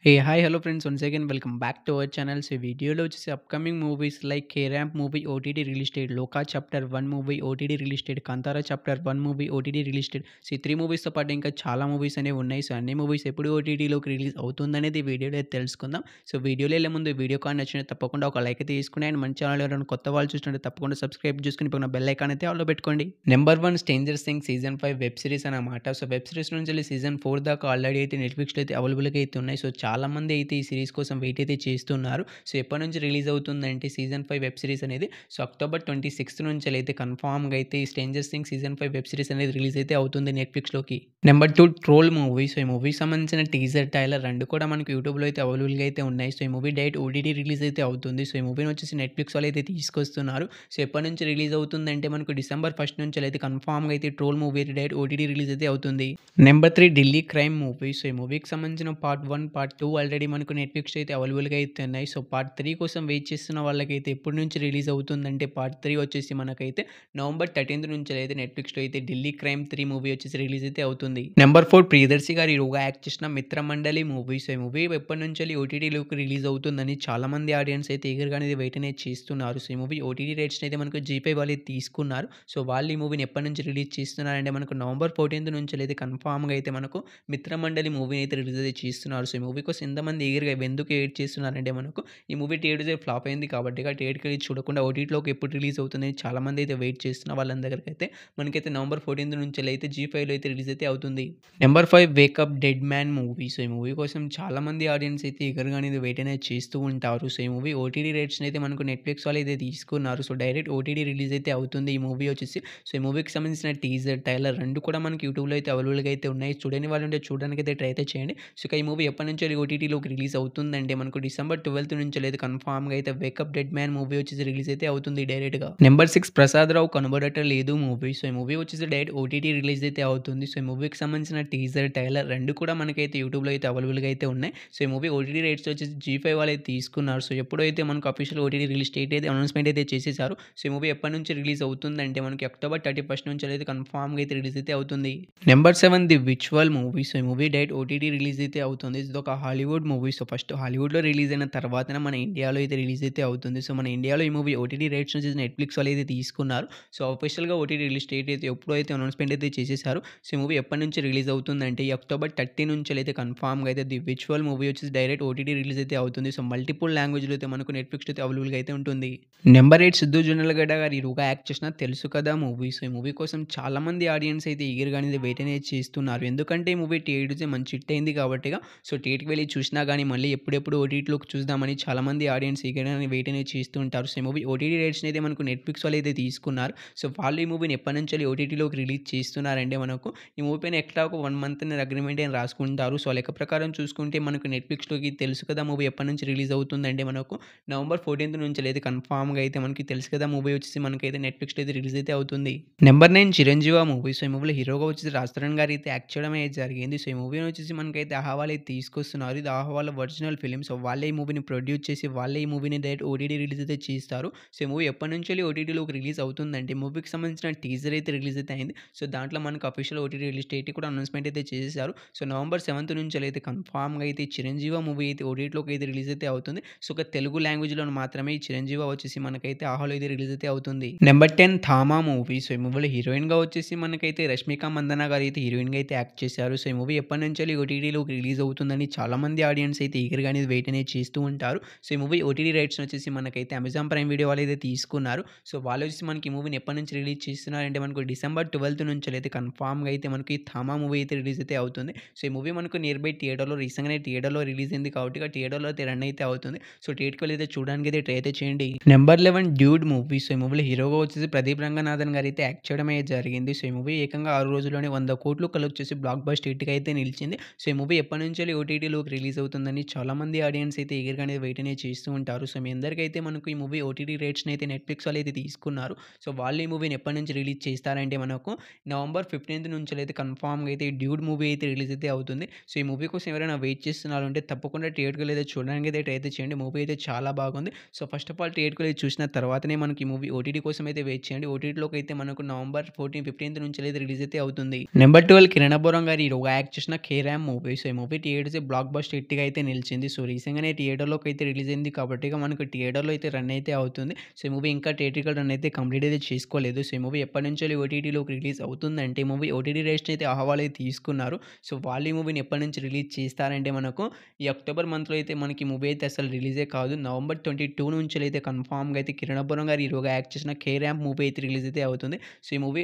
Hi, hello friends. Once again, welcome back to our channel. So, వీడియోలో వచ్చేసి upcoming movies like K ramp movie OTT release date, Lokah chapter 1 movie OTT release date, Kantara chapter 1 movie OTT release date. So, ఈ 3 మూవీస్‌తో పాటు ఇంకా చాలా movies అనేవి ఉన్నాయి. So, అన్ని movies ఎప్పుడు ఓటీటీలోకి రిలీజ్ అవుతుందనేది ఈ వీడియోలో అయితే తెలుసుకుందాం. సో, వీడియోలో వెళ్ళే ముందు వీడియో కానీ నచ్చినట్లయితే తప్పకుండా ఒక లైక్ అయితే తీసుకుని అండ్ మన ఛానల్ ఎవరైనా కొత్త వాళ్ళు చూసినట్లయితే తప్పకుండా సబ్స్క్రైబ్ చేసుకొని పక్కన బెల్ ఐకాన్ అయితే ఆన్‌లో పెట్టుకోండి. Number 1 stranger Things season 5 web series అన్నమాట. సో, వెబ్ సీరీస్ నుంచి వెళ్ళి సీజన్ 4 దాకా ఆల్రెడీ అయితే నెట్‌ఫ్లిక్స్‌లో అయితే అవైలబుల్‌గా అయితే ఉన్నాయి. సో, చాలామంది అయితే ఈ సీరీస్ కోసం వెయిట్ అయితే చేస్తున్నారు. సో, ఎప్పటి నుంచి రిలీజ్ అవుతుందంటే సీజన్ 5 వెబ్ సీరీస్ అనేది సో, అక్టోబర్ 26 నుంచి అయితే కన్ఫర్మ్‌గా అయితే ఈ Stranger Things season 5 web series అనేది రిలీజ్ అయితే అవుతుంది నెట్‌ఫ్లిక్స్‌లోకి. Number 2 Troll movie. సో, ఈ మూవీకి సంబంధించిన టీజర్, ట్రైలర్ 2 కూడా మనకు యూట్యూబ్‌లో అయితే అవైలబుల్‌గా అయితే ఉన్నాయి. సో, ఈ మూవీ డైరెక్ట్ ఓటీటీ రిలీజ్ అయితే అవుతుంది. సో, ఈ మూవీని వచ్చేసి నెట్‌ఫ్లిక్స్ వాళ్ళు అయితే తీసుకొస్తున్నారు. సో, ఎప్పటి నుంచి రిలీజ్ అవుతుందంటే మనకు డిసెంబర్ 1 నుంచి అయితే కన్ఫర్మ్‌గా అయితే troll movie direct OTT release అయితే అవుతుంది. Number 3 Delhi crime movie. So, ఈ మూవీకి సంబంధించిన పార్ట్ 1, పార్ట్ 2 ఆల్రెడీ మనకు నెట్‌ఫ్లిక్స్‌లో అయితే అవైలబుల్‌గా అయితే ఉన్నాయి. సో, పార్ట్ 3 కోసం వెయిట్ చేస్తున్న వాళ్ళకైతే ఎప్పటి నుంచి రిలీజ్ అవుతుందంటే పార్ట్ 3 వచ్చేసి మనకైతే నవంబర్ 13 నుంచి అయితే నెట్‌ఫ్లిక్స్‌లో అయితే ఢిల్లీ క్రైమ్ 3 మూవీ వచ్చేసి రిలీజ్ అయితే అవుతుంది. నెంబర్ 4 ప్రియదర్శి గారు హీరోగా యాక్ట్ చేసిన మిత్రమండలి మూవీ. సో, ఈ మూవీ ఎప్పటి నుంచి ఓటీటీలోకి రిలీజ్ అవుతుందని చాలామంది ఆడియన్స్ అయితే ఈగర్‌గా అనేది వెయిట్ అనేది చేస్తున్నారు. సో, ఈ మూవీ ఓటీటీ రైట్స్‌ని అయితే మనకు జీపే వాళ్ళు అయితే తీసుకున్నారు. సో, వాళ్ళు ఈ మూవీని ఎప్పటి నుంచి రిలీజ్ చేస్తున్నారంటే మనకు నవంబర్ 14 నుంచి అయితే కన్ఫర్మ్‌గా అయితే మనకు మిత్రమండలి మూవీని అయితే రిలీజ్ అయితే చేస్తున్నారు. సో, ఈ మూవీ కోసం ఎంతమంది ఈగర్‌గా ఎందుకు వెయిట్ చేస్తున్నారంటే మనకు ఈ మూవీ థియేటర్స్‌లో ఫ్లాప్ అయింది కాబట్టి థియేటర్‌కెళ్ళి చూడకుండా ఓటీటీలోకి ఎప్పుడు రిలీజ్ అవుతుందని చాలామంది అయితే వెయిట్ చేస్తున్న వాళ్ళందరికైతే మనకైతే నవంబర్ 14 నుంచి అయితే జీ5లో అయితే రిలీజ్ అయితే అవుతుంది. Number 5 wake up dead man movie. So, ఈ మూవీ కోసం చాలామంది ఆడియన్స్ అయితే ఈగర్‌గా అనేది వెయిట్ అనేది చేస్తూ ఉంటారు. సో, ఈ మూవీ ఓటీటీ రైట్స్‌ని అయితే మనకు నెట్‌ఫ్లిక్స్ వాళ్ళు అయితే తీసుకున్నారు. సో, డైరెక్ట్ ఓటీటీ రిలీజ్ అయితే అవుతుంది ఈ మూవీ వచ్చేసి. సో, ఈ మూవీకి సంబంధించిన టీజర్, ట్రైలర్ 2 కూడా మనకి యూట్యూబ్‌లో అయితే అవైలబుల్‌గా అయితే ఉన్నాయి. చూడని వాళ్ళు ఉంటే చూడడానికైతే ట్రై అయితే చేయండి. సో, ఇక ఈ మూవీ ఎప్పటి నుంచి ఓటీటీలోకి రిలీజ్ అవుతుందంటే మనకు డిసెంబర్ 12 నుంచి అయితే కన్ఫర్మ్‌గా అయితే వేకప్ డెడ్ మ్యాన్ మూవీ వచ్చేసి రిలీజ్ అయితే అవుతుంది డైరెక్ట్‌గా. నెంబర్ 6 ప్రసాద్ రావు కనబడట లేదు మూవీ. సో, ఈ మూవీ వచ్చేసి డైరెక్ట్ ఓటీటీ రిలీజ్ అయితే అవుతుంది. సో, ఈ మూవీకి సంబంధించిన టీజర్, ట్రైలర్ 2 కూడా మనకైతే యూట్యూబ్‌లో అయితే అవైలబుల్‌గా అయితే ఉన్నాయి. సో, ఈ మూవీ ఓటీటీ రైట్స్ వచ్చేసి జీ5 వాళ్ళు అయితే తీసుకున్నారు. సో, ఎప్పుడైతే మనకు అఫీషియల్ ఓటీటీ రిలీజ్ డేట్ అయితే అనౌన్స్‌మెంట్ అయితే చేసేసారు. సో, ఈ మూవీ ఎప్పటి నుంచి రిలీజ్ అవుతుందంటే మనకి అక్టోబర్ 31 నుంచి అయితే కన్ఫర్మ్‌గా అయితే రిలీజ్ అయితే అవుతుంది. Number 7 the visual movie. So, ఈ మూవీ డైరెక్ట్ ఓటీటీ రిలీజ్ అయితే అవుతుంది. ఇదొక హాలీవుడ్ మూవీ. సో, ఫస్ట్ హాలీవుడ్‌లో రిలీజ్ అయిన తర్వాతనే మన ఇండియాలో అయితే రిలీజ్ అయితే అవుతుంది. సో, మన ఇండియాలో ఈ మూవీ ఓటీటీ రైట్స్ వచ్చేసి నెట్‌ఫ్లిక్స్ వాళ్ళు అయితే తీసుకున్నారు. సో, ఆఫీషియల్‌గా ఓటీటీ రిలీజ్ డేట్ అయితే ఎప్పుడో అయితే అనౌన్స్‌మెంట్ అయితే చేసేసారు. సో, ఈ మూవీ ఎప్పటి నుంచి రిలీజ్ అవుతుందంటే ఈ అక్టోబర్ 30 నుంచి అయితే కన్ఫర్మ్‌గా అయితే ది విచువల్ మూవీ వచ్చేసి డైరెక్ట్ ఓటీటీ రిలీజ్ అయితే అవుతుంది. సో, మల్టిపుల్ లాంగ్వేజ్‌లో అయితే మనకు నెట్‌ఫ్లిక్స్ అయితే అవైలబుల్‌గా అయితే ఉంటుంది. నెంబర్ 8 సిద్ధు జొన్నలగడ్డ గారు హీరోగా యాక్ట్ చేసిన తెలుసు కదా మూవీ. సో, ఈ మూవీ కోసం చాలామంది ఆడియన్స్ అయితే ఈగర్‌గా అనేది వెయిట్ అనేది చేస్తున్నారు. ఎందుకంటే ఈ మూవీ థియేటర్సే మంచి హిట్ అయింది కాబట్టిగా సో, థియేటర్‌కి వెళ్లి చూసినా గానీ మళ్ళీ ఎప్పుడెప్పుడు ఓటీటీలోకి చూద్దామని చాలామంది ఆడియన్స్ ఈగర్‌గా వెయిట్ అనేది చేస్తూ ఉంటారు. సో, ఈ మూవీ ఓటీటీ రైట్స్‌ని అయితే మనకు నెట్‌ఫ్లిక్స్ వాళ్ళు అయితే తీసుకున్నారు. సో, వాళ్ళు ఈ మూవీని ఎప్పటి నుంచి ఓటీటీలోకి రిలీజ్ చేస్తున్నారంటే మనకు ఈ మూవీ పైన ఎట్లా ఒక 1 మంత్ అగ్రీమెంట్ అని రాసుకుంటారు. సో, లెక్క ప్రకారం చూసుకుంటే మనకు నెట్‌ఫ్లిక్స్‌లోకి తెలుసు కదా మూవీ ఎప్పటి నుంచి రిలీజ్ అవుతుందంటే మనకు నవంబర్ 14 నుంచి అయితే కన్ఫర్మ్‌గా అయితే మనకి తెలుసు కదా మూవీ వచ్చేసి మనకైతే నెట్‌ఫ్లిక్స్‌లో అయితే రిలీజ్ అయితే అవుతుంది. Number 9 Chiranjeeva movie. సో, ఈ మూవీలో హీరోగా వచ్చేసి రాజ్ తరుణ్ గారు అయితే యాక్ట్ చేయడం అయితే జరిగింది. సో, ఈ మూవీని వచ్చేసి మనకైతే ఆహా వాళ్ళు అయితే తీసుకొస్తున్నారు. ఇది ఆహా వాళ్ళ ఒరిజినల్ ఫిల్మ్. సో, వాళ్ళే ఈ మూవీని ప్రొడ్యూస్ చేసి వాళ్ళే ఈ మూవీని డైరెక్ట్ ఓటీటీ రిలీజ్ అయితే చేస్తారు. సో, ఈ మూవీ ఎప్పటి నుంచి ఓటీటీలోకి రిలీజ్ అవుతుందంటే మూవీకి సంబంధించిన టీజర్ అయితే రిలీజ్ అయితే అయింది. సో, దాంట్లో మనకు అఫీషియల్ ఓటీటీ రిలీజ్ డేట్ కూడా అనౌన్స్‌మెంట్ అయితే చేసేసారు. సో, నవంబర్ 7 నుంచి అయితే కన్ఫర్మ్‌గా అయితే చిరంజీవ మూవీ అయితే ఓటీటీలోకి అయితే రిలీజ్ అయితే అవుతుంది. సో, ఒక తెలుగు లాంగ్వేజ్‌లో మాత్రమే ఈ చిరంజీవ వచ్చేసి మనకైతే ఆహాలో అయితే రిలీజ్ అయితే అవుతుంది. Number 10 Thama movie. సో, ఈ మూవీలో హీరోయిన్‌గా వచ్చేసి మనకైతే రష్మిక మందన్న గారు అయితే హీరోయిన్‌గా అయితే యాక్ట్ చేశారు. సో, ఈ మూవీ ఎప్పటి నుంచి ఓటీటీలోకి రిలీజ్ అవుతుందని చాలామంది ఆడియన్స్ అయితే ఈగర్‌గా అనేది వెయిట్ అనేది చేస్తూ ఉంటారు. సో, ఈ మూవీ ఓటీటీ రైట్స్‌ని వచ్చేసి మనకైతే అమెజాన్ ప్రైమ్ వీడియో వాళ్ళు అయితే తీసుకున్నారు. సో, వాళ్ళు వచ్చేసి మనకి ఈ మూవీని ఎప్పటి నుంచి రిలీజ్ చేస్తున్నారంటే మనకు డిసెంబర్ 12 నుంచి అయితే కన్ఫర్మ్‌గా అయితే మనకి థామా మూవీ అయితే రిలీజ్ అయితే అవుతుంది. సో, ఈ మూవీ మనకు నియర్ బై థియేటర్‌లో రీసెంట్‌గానే థియేటర్‌లో రిలీజ్ అయింది కాబట్టి థియేటర్‌లో అయితే రన్ అయితే అవుతుంది. సో, థియేటర్‌కి వెళ్లి అయితే చూడడానికి అయితే ట్రై అయితే చేయండి. Number 11 dude movie. సో, ఈ మూవీలో హీరోగా వచ్చేసి ప్రదీప్ రంగనాథన్ గారు అయితే యాక్ట్ చేయడం అయితే జరిగింది. సో, ఈ మూవీ ఏకంగా 6 రోజుల్లోనే 100 కోట్లు కలెక్ట్ చేసి బ్లాక్ బస్టర్ హిట్‌గా అయితే నిలిచింది. సో, ఈ మూవీ ఎప్పటి నుంచి ఓటీటీలోకి రిలీజ్ అవుతుందని చాలామంది ఆడియన్స్ అయితే ఈగర్‌గా అనేది వెయిట్ అనేది చేస్తూ ఉంటారు. సో, మీ అందరికైతే మనకు ఈ మూవీ ఓటీటీ రైట్స్‌ని అయితే నెట్‌ఫ్లిక్స్ వాళ్ళు అయితే తీసుకున్నారు. సో, వాళ్ళు ఈ మూవీని ఎప్పటి నుంచి రిలీజ్ చేస్తారంటే మనకు నవంబర్ 15 నుంచి అయితే కన్ఫర్మ్‌గా అయితే ఈ డ్యూడ్ మూవీ అయితే రిలీజ్ అయితే అవుతుంది. సో, ఈ మూవీ కోసం ఎవరైనా వెయిట్ చేస్తున్నారు అంటే తప్పకుండా థియేటర్‌కి వెళ్లి చూడడానికి అయితే ట్రై అయితే చేయండి. మూవీ అయితే చాలా బాగుంది. సో, ఫస్ట్ ఆఫ్ ఆల్ థియేటర్‌కి వెళ్లి చూసిన తర్వాతనే మనకి ఈ మూవీ ఓటీటీ కోసం అయితే వెయిట్ చేయండి. ఓటీటీలోకి అయితే మనకు నవంబర్ 15 నుంచి అయితే రిలీజ్ అయితే అవుతుంది. నెంబర్ 12 కిరణ్ అబ్బవరం గారు హీరోగా యాక్ట్ చేసిన 'కే ర్యాంప్' మూవీ. సో, ఈ మూవీ థియేటర్స్ బ్లాక్ బస్టర్ హిట్‌గా అయితే నిలిచింది. సో, రీసెంట్‌గానే థియేటర్‌లోకి అయితే రిలీజ్ అయింది కాబట్టి ఇక మనకు థియేటర్‌లో అయితే రన్ అయితే అవుతుంది. సో, ఈ మూవీ ఇంకా థియేట్రికల్ రన్ అయితే కంప్లీట్ అయితే చేసుకోలేదు. సో, ఈ మూవీ ఎప్పటినుంచెల్లి ఓటీటీలోకి రిలీజ్ అవుతుందంటే ఈ మూవీ ఓటీటీ రైట్స్‌ని అయితే ఆహా! వాళ్ళైతే తీసుకున్నారు. సో, వాళ్ళు ఈ మూవీని ఎప్పటి నుంచి రిలీజ్ చేస్తారంటే మనకు ఈ అక్టోబర్ మంత్‌లో అయితే మనకి మూవీ అయితే అసలు రిలీజే కాదు. నవంబర్ 22 నుంచెలైతే కన్ఫర్మ్‌గా అయితే కిరణ్ అబ్బవరం గారు హీరోగా యాక్ట్ చేసిన 'కే ర్యాంప్' మూవీ అయితే రిలీజ్ అయితే అవుతుంది. సో, ఈ మూవీ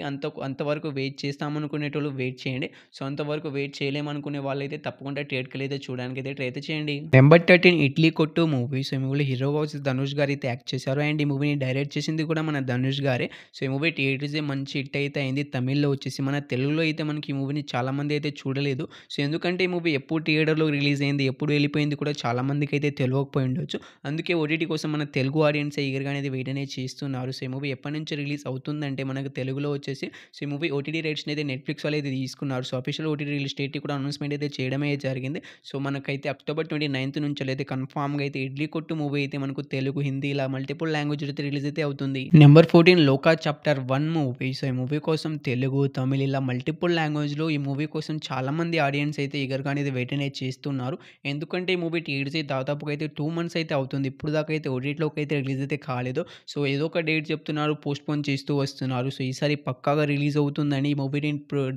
అంతవరకు వెయిట్ చేస్తామనుకునేటోళ్ళు వెయిట్ చేయండి. సో, అంతవరకు వెయిట్ చేయలేమనుకునే వాళ్ళైతే తప్పకుండా థియేటర్‌కెళ్ళైతే చూడడానికైతే ట్రై అయితే చేయండి. నెంబర్ 13 ఇడ్లీ కొట్టు మూవీ. సో, ఈ మూవీలో హీరోగా వచ్చేసి ధనుష్ గారైతే యాక్ట్ చేశారు. అండ్ ఈ మూవీని డైరెక్ట్ చేసింది కూడా మన ధనుష్ గారే. సో, ఈ మూవీ థియేటర్స్‌ే మంచి హిట్ అయితే అయింది. తమిళ్‌లో వచ్చేసి మన తెలుగులో అయితే మనకి ఈ మూవీని చాలామంది అయితే చూడలేదు. సో, ఎందుకంటే ఈ మూవీ ఎప్పుడు థియేటర్‌లో రిలీజ్ అయింది, ఎప్పుడు వెళ్ళిపోయింది కూడా చాలా మందికైతే తెలవకపోయి ఉండొచ్చు. అందుకే ఓటీటీ కోసం మన తెలుగు ఆడియన్సే ఈగర్‌గా అనేది వెయిట్ అనేది చేస్తున్నారు. సో, ఈ మూవీ ఎప్పటినుంచి రిలీజ్ అవుతుందంటే మనకు తెలుగులో వచ్చేసి సో, ఈ మూవీ ఓటీటీ రైట్స్‌ని అయితే నెట్‌ఫ్లిక్స్ వాళ్ళు అయితే తీసుకున్నారు. So, official OTT release date కూడా అనౌన్స్‌మెంట్ అయితే చేయడమే జరిగింది. సో, మనకైతే అక్టోబర్ 29 నుంచెలైతే కన్ఫర్మ్‌గా అయితే 'ఇడ్లీ కొట్టు' మూవీ అయితే మనకు తెలుగు, హిందీ ఇలా మల్టిపుల్ లాంగ్వేజ్‌లో అయితే రిలీజ్ అయితే అవుతుంది. నెంబర్ 14 లోకా చాప్టర్ 1 మూవీ. సో, ఈ మూవీ కోసం తెలుగు, తమిళ్ ఇలా మల్టిపుల్ లాంగ్వేజ్‌లో ఈ మూవీ కోసం చాలామంది ఆడియన్స్ అయితే ఈగర్‌గా అనేది వెయిట్ అనేది చేస్తున్నారు. ఎందుకంటే ఈ మూవీ థియేటర్స్‌కి దాదాపుగా అయితే 2 మంత్స్ అయితే అవుతుంది. ఇప్పుడు దాకా అయితే ఓటీటీలోకి అయితే రిలీజ్ అయితే కాలేదు. సో, ఏదో ఒక డేట్ చెప్తున్నారు, పోస్ట్‌పోన్ చేస్తూ వస్తున్నారు. సో, ఈసారి పక్కాగా రిలీజ్ అవుతుందని ఈ మూవీని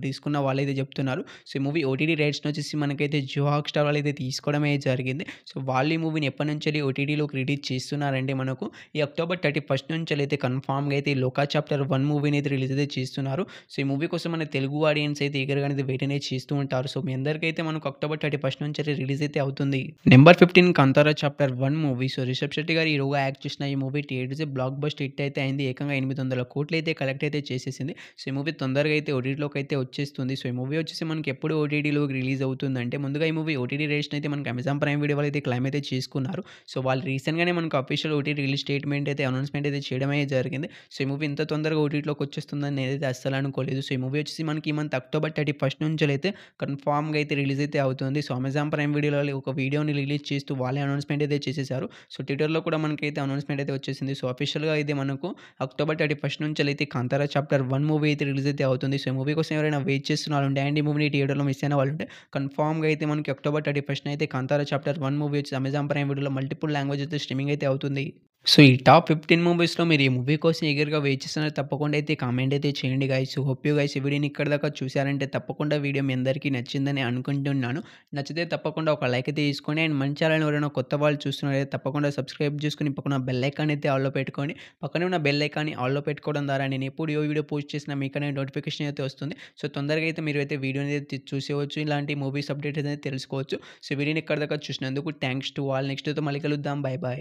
తీసుకున్న వాళ్ళైతే చెప్తున్నారు. సో, ఈ మూవీ ఓటీటీ రైట్స్‌ని వచ్చేసి మనకైతే జియో హాట్‌స్టార్ వాళ్ళైతే తీసుకోవడమే జరిగింది. సో, వాళ్ళు ఈ మూవీని ఎప్పటినుంచెల్లి ఓటీటీలోకి రిలీజ్ చేస్తున్నారంటే మనకు ఈ అక్టోబర్ 31 నుంచెలైతే కన్ఫర్మ్‌గా అయితే ఈ 'లోకా చాప్టర్ 1' మూవీని అయితే రిలీజ్ అయితే చేస్తున్నారు. సో, ఈ మూవీ కోసం మన తెలుగు ఆడియన్స్ అయితే ఈగర్‌గా అనేది వెయిట్ అనేది చేస్తూ ఉంటారు. సో, మీ అందరికైతే మనకు అక్టోబర్ 31 నుంచెల్లి రిలీజ్ అయితే అవుతుంది. Number 15 Kantara chapter 1 movie. So, Rishab Shetty garu హీరోగా యాక్ట్ చేసిన ఈ మూవీ థియేటర్స్‌ే బ్లాక్ బస్టర్ హిట్ అయితే అయింది. ఏకంగా 800 కోట్లు అయితే కలెక్ట్ అయితే చేసేసింది. సో, ఈ మూవీ తొందరగా అయితే ఓటీటీలోకి అయితే వచ్చేస్తుంది. సో, ఈ మూవీ వచ్చేసి మనకి ఎప్పుడు ఓటీటీలోకి రిలీజ్ అవుతుందంటే ముందుగా ఈ మూవీ ఓటీటీ రైట్స్‌ని అయితే మనకి అమెజాన్ ప్రైమ్ వీడియో వాళ్ళు అయితే క్లెయిమ్ అయితే చేసుకున్నారు. సో, వాళ్ళు రీసెంట్‌గానే మనకు అఫీషియల్ ఓటీటీ రిలీజ్ స్టేట్మెంట్ అయితే అనౌన్స్‌మెంట్ అయితే చేయడమే జరిగింది. సో, ఈ మూవీ ఇంత తొందరగా ఓటీటీలోకి వచ్చేస్తుందని నేనైతే అస్సలు అనుకోలేదు. సో, ఈ మూవీ వచ్చేసి మనకి ఈ మంత్ అక్టోబర్ 31 నుంచెలైతే కన్ఫర్మ్‌గా అయితే రిలీజ్ అయితే అవుతుంది. సో, అమెజాన్ ప్రైమ్ వీడియోలో ఒక వీడియోని రిలీజ్ చేస్తూ వాళ్ళే అనౌన్స్‌మెంట్ అయితే చేసేసారు. సో, ట్విట్టర్‌లో కూడా మనకైతే అనౌన్స్‌మెంట్ అయితే వచ్చేసింది. సో, అఫీషియల్‌గా అయితే మనకు అక్టోబర్ 31 నుంచెలైతే కాంతారా చాప్టర్ 1 మూవీ అయితే రిలీజ్ అయితే అవుతుంది. సో, ఈ మూవీ కోసం ఎవరైనా వెయిట్ చేస్తున్న వాళ్ళుంటే అండ్ ఈ మూవీని థియేటర్‌లో మిస్ అయిన వాళ్ళుంటే కన్ఫర్మ్‌గా అయితే మనకి అక్టోబర్ 31 అయితే కాంతారా చాప్టర్ 1 మూవీ వచ్చి అమెజాన్ ప్రైమ్ వీడియోలో మల్టిపుల్ లాంగ్వేజ్ అయితే స్ట్రీమింగ్ అయితే అవుతుంది. సో, ఈ టాప్ 15 మూవీస్‌లో మీరు ఈ మూవీ కోసం ఈగర్‌గా వెయిట్ చేస్తున్నారు తప్పకుండా అయితే కామెంట్ అయితే చేయండి గైస్. హోప్ యూ గైస్ ఈ వీడియోని ఇక్కడి దాకా చూసారంటే తప్పకుండా వీడియో మీ అందరికీ నచ్చిందని అనుకుంటున్నాను. నచ్చితే తప్పకుండా ఒక లైక్ అయితే తీసుకోండి. అండ్ మన ఛానెల్‌ని ఎవరైనా కొత్త వాళ్ళు చూస్తున్నారైతే తప్పకుండా సబ్స్క్రైబ్ చేసుకొని పక్కన బెల్ ఐకాన్ అయితే ఆల్‌లో పెట్టుకోండి. పక్కనే ఉన్న బెల్ ఐకాన్‌ని ఆల్‌లో పెట్టుకోవడం ద్వారా నేను ఎప్పుడు ఏ వీడియో పోస్ట్ చేసినా మీకనే నోటిఫికేషన్ అయితే వస్తుంది. సో, తొందరగా అయితే మీరు అయితే వీడియోని అయితే చూసేయవచ్చు. ఇలాంటి మూవీస్ అప్డేట్స్ అనేది తెలుసుకోవచ్చు. సో, వీడియోని ఇక్కడి దాకా చూసినందుకు థాంక్స్ టు ఆల్. నెక్స్ట్ అయితే మళ్ళీ కలుద్దాం. By by.